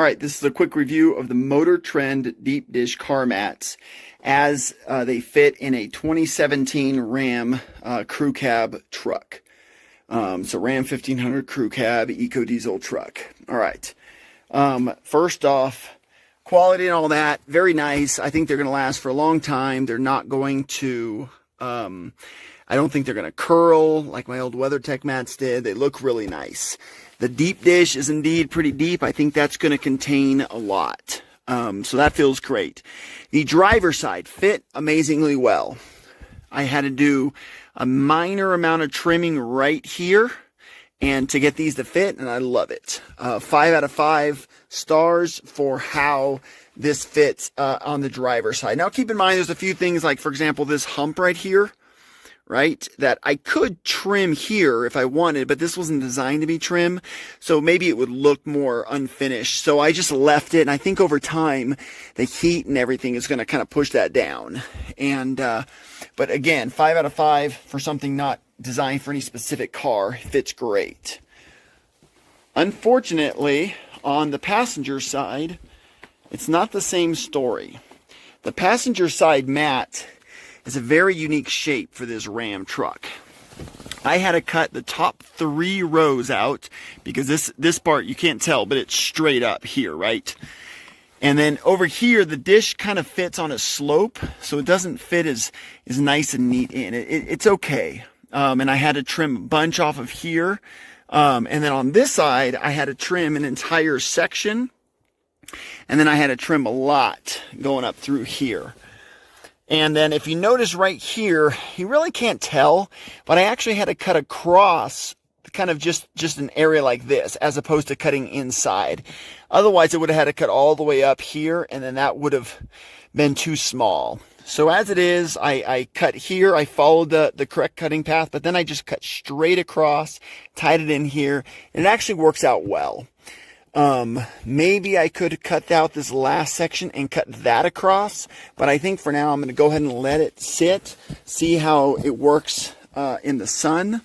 All right, this is a quick review of the Motor Trend deep dish car mats as they fit in a 2017 Ram crew cab truck. So Ram 1500 crew cab eco diesel truck. All right. First off, quality and all that, very nice. I think they're going to last for a long time. They're not going to, I don't think they're going to curl like my old WeatherTech mats did. They look really nice. The deep dish is indeed pretty deep. I think that's going to contain a lot. So that feels great. The driver's side fit amazingly well. I had to do a minor amount of trimming right here and to get these to fit, and I love it. 5 out of 5 stars for how this fits on the driver's side. Now keep in mind there's a few things like, for example, this hump right here, right, that I could trim here if I wanted, but this wasn't designed to be trim, so maybe it would look more unfinished. So I just left it, and I think over time the heat and everything is going to kind of push that down. And but again, 5 out of 5 for something not designed for any specific car. Fits great. Unfortunately, on the passenger side, it's not the same story. The passenger side mat is a very unique shape for this Ram truck. I had to cut the top 3 rows out because this part you can't tell, but it's straight up here, right? And then over here, the dish kind of fits on a slope, so it doesn't fit as nice and neat in. It's okay. And I had to trim a bunch off of here. And then on this side, I had to trim an entire section. And then I had to trim a lot going up through here. And then if you notice right here, you really can't tell, but I actually had to cut across kind of just an area like this, as opposed to cutting inside. Otherwise, I would have had to cut all the way up here, and then that would have been too small. So as it is, I cut here, I followed the correct cutting path, but then I just cut straight across, tied it in here, and it actually works out well. Maybe I could cut out this last section and cut that across, but I think for now I'm going to go ahead and let it sit, see how it works in the sun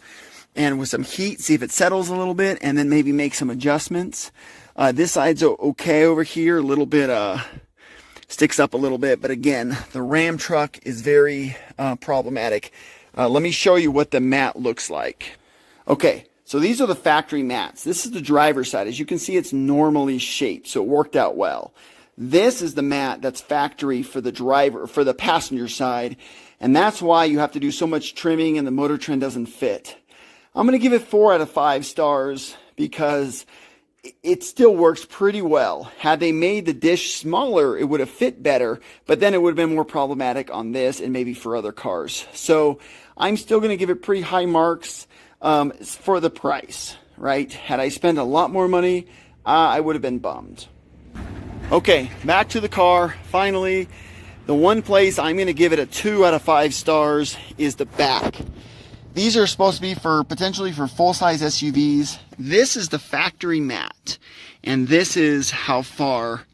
and with some heat, see if it settles a little bit, and then maybe make some adjustments. This side's okay over here, a little bit sticks up a little bit, but again, the Ram truck is very problematic. Let me show you what the mat looks like. Okay. So these are the factory mats. This is the driver's side. As you can see, it's normally shaped, so it worked out well. This is the mat that's factory for the driver, for the passenger side, and that's why you have to do so much trimming and the Motor Trend doesn't fit. I'm going to give it 4 out of 5 stars because it still works pretty well. Had they made the dish smaller, it would have fit better, but then it would have been more problematic on this and maybe for other cars. So I'm still going to give it pretty high marks. For the price, right? Had I spent a lot more money, I would have been bummed. Okay, back to the car. Finally, the one place I'm going to give it a 2 out of 5 stars is the back. These are supposed to be potentially for full-size SUVs. This is the factory mat, and this is how far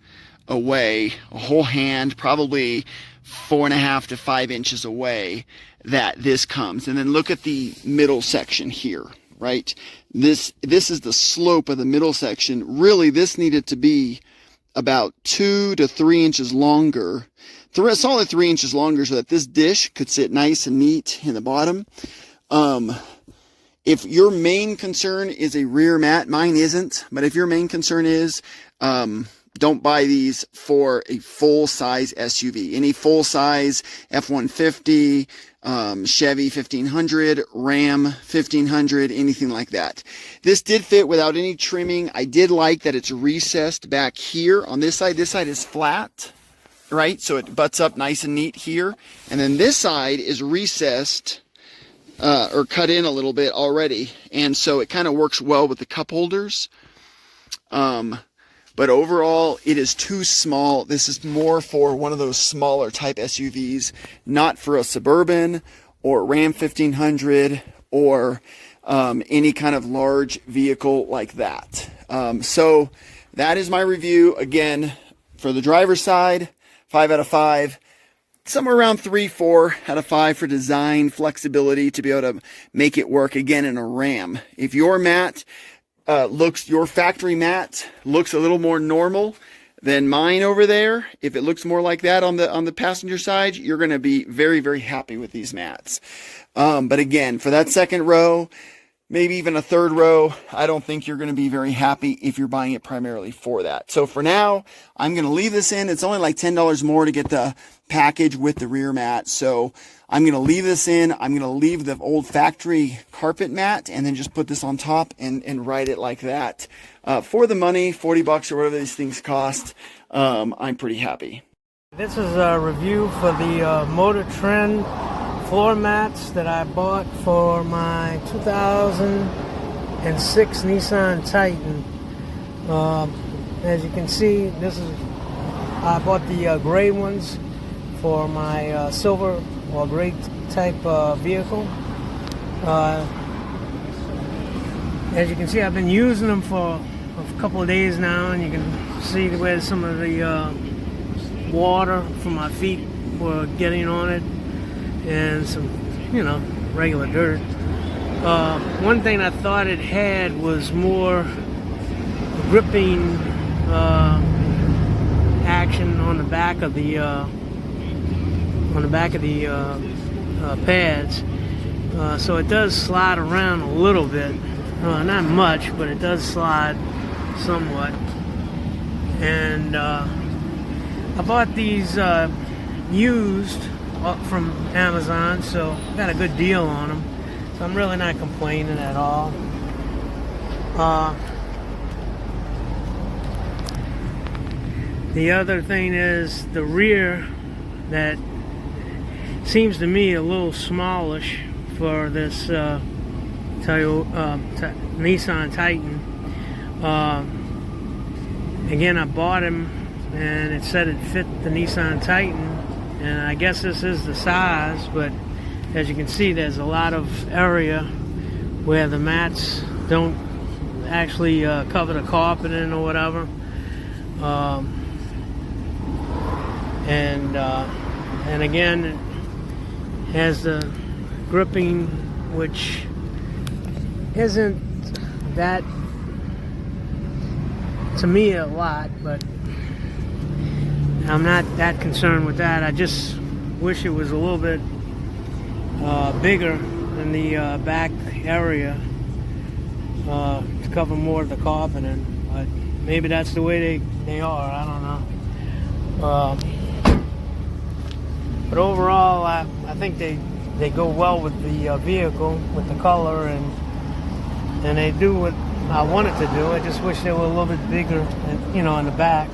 away, a whole hand, probably 4.5 to 5 inches away, that this comes. And then look at the middle section here, right? This is the slope of the middle section. Really, this needed to be about 2 to 3 inches longer, solid 3 inches longer, so that this dish could sit nice and neat in the bottom. If your main concern is a rear mat, mine isn't, but if your main concern is, don't buy these for a full-size SUV. Any full-size F-150, Chevy 1500, Ram 1500, anything like that. This did fit without any trimming. I did like that it's recessed back here on this side. This side is flat, right? So it butts up nice and neat here. And then this side is recessed or cut in a little bit already. And so it kind of works well with the cup holders. But overall, it is too small. This is more for one of those smaller type SUVs, not for a Suburban or Ram 1500 or any kind of large vehicle like that. So that is my review. Again, for the driver's side, 5 out of 5. Somewhere around 3, 4 out of 5 for design, flexibility to be able to make it work again in a Ram. If your mat your factory mat looks a little more normal than mine over there, if it looks more like that on the passenger side, you're going to be very, very happy with these mats. But again, for that second row, maybe even a third row, I don't think you're going to be very happy if you're buying it primarily for that. So for now, I'm going to leave this in. It's only like $10 more to get the package with the rear mat. So I'm going to leave this in. I'm going to leave the old factory carpet mat and then just put this on top and ride it like that. For the money, 40 bucks or whatever these things cost, I'm pretty happy. This is a review for the Motor Trend floor mats that I bought for my 2006 Nissan Titan. As you can see, I bought the gray ones for my silver or gray type vehicle. As you can see, I've been using them for a couple of days now, and you can see where some of the water from my feet were getting on it, and some, regular dirt. One thing I thought it had was more gripping action on the back of the pads, so it does slide around a little bit, not much, but it does slide somewhat. And I bought these used from Amazon, so got a good deal on them, so I'm really not complaining at all. The other thing is the rear, that seems to me a little smallish for this Nissan Titan. Again, I bought him and it said it fit the Nissan Titan, and I guess this is the size, but as you can see, there's a lot of area where the mats don't actually cover the carpeting or whatever. And again, it has the gripping, which isn't that, to me, a lot, but I'm not that concerned with that. I just wish it was a little bit bigger in the back area to cover more of the carpeting, but maybe that's the way they are. I don't know. But overall, I think they go well with the vehicle, with the color, and they do what I wanted to do. I just wish they were a little bit bigger, in the back.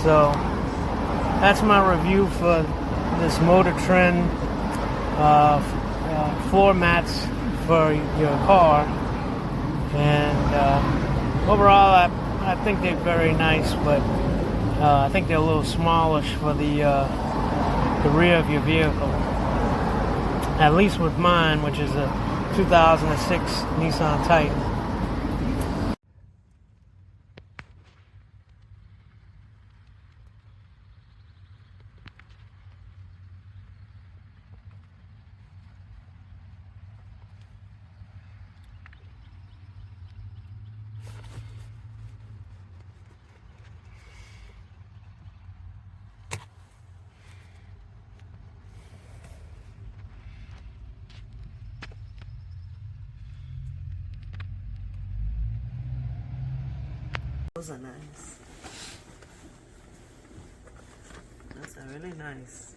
So that's my review for this Motor Trend floor mats for your car. And overall, I think they're very nice, but I think they're a little smallish for the rear of your vehicle. At least with mine, which is a 2006 Nissan Titan. Those are nice. Those are really nice.